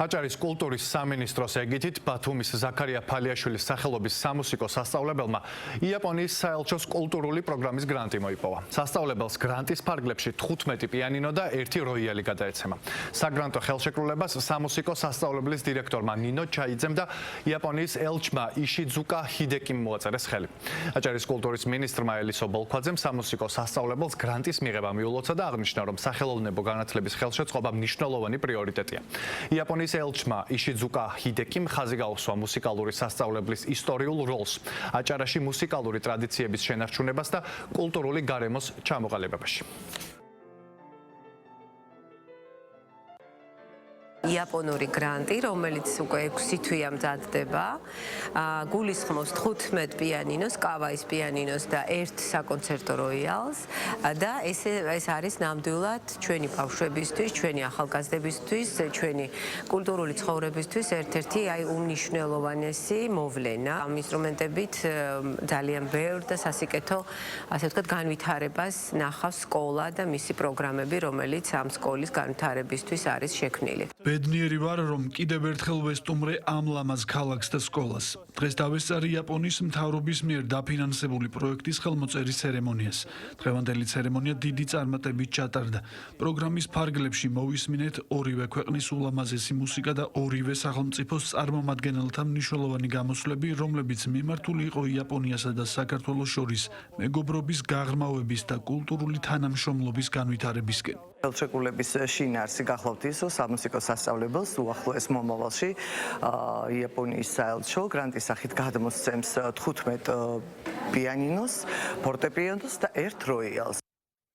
აჭარის კულტურის სამინისტროს ეგიდით ბათუმის ზაქარია ფალიაშვილის სახელობის სამუსიკო სასწავლებელმა იაპონიის საელჩოს კულტურული პროგრამის გრანტი მოიპოვა. სასწავლებელს გრანტის ფარგლებში 15 პიანინო და 1 როიალი გადაეცემა. საგრანტო ხელშეკრულებას სამუსიკო სასწავლებლის დირექტორმა ნინო ჩაიძემ და იაპონიის ელჩმა იშიძუკა ჰიდეკიმ მოაწერეს ხელი. აჭარის კულტურის მინისტრმა ელისო ბოლქვაძემ სამუსიკო სასწავლებელს გრანტის მიღება მიულოცა და აღნიშნა, რომ სახელოვნებო განათლების ხელშეწყობა მნიშვნელოვანი პრიორიტეტია. იაპონიის ელჩმა იშიძუკა ჰიდეკიმ ხაზი გაუსვა მუსიკალური სასწავლებლის ისტორიულ როლს აჭარაში მუსიკალური ტრადიციების შენარჩუნებას და კულტურული გარემოს ჩამოყალიბებაში. იაპონური გრანტი, რომელიც უკვე 6 თვეა მზადდება, გულისხმობს 15 პიანინოს, კავაის პიანინოს და 1 საკონცერტო როიალს და ეს არის ნამდვილად ჩვენი ბავშვებისთვის, ჩვენი ახალგაზრდებისთვის, ჩვენი კულტურული ცხოვრებისთვის ერთ-ერთი უმნიშვნელოვანესი მოვლენა. ამ ინსტრუმენტებით ძალიან ბევრ და სასიკეთო, ასე ვთქვათ, განვითარებას ნახავს სკოლა და მისი პროგრამები, რომელიც ამ სკოლის განვითარებისთვის არის შექმნილი. ბედნიერი ვარ, რომ კიდევ ერთხელ ვესტუმრე ამ ლამაზ ქალაქს და სკოლას. დღეს დავესწარი იაპონიის მთავრობის მიერ დაფინანსებული პროექტის ხელმოწერის ცერემონიას. დღევანდელი ცერემონია დიდი წარმატებით ჩატარდა. პროგრამის ფარგლებში მოვისმინეთ ორივე ქვეყნის ულამაზესი მუსიკა და ორივე სახელმწიფოს წარმომადგენელთა მნიშვნელოვანი გამოსვლები, რომლებიც მიმართული იყო იაპონიასა და საქართველოს შორის მეგობრობის გაღრმავების და კულტურული თანამშრომლობის განვითარებისკენ. ხელშეკრულების შინაარსი გახლავთ ის, რომ სამუსიკო სასწავლებელს უახლოეს მომავალში იაპონიის საელჩო გრანტის სახით გადმოსცემს 15 პიანინოს, ფორტეპიანოს და 1 როიალს.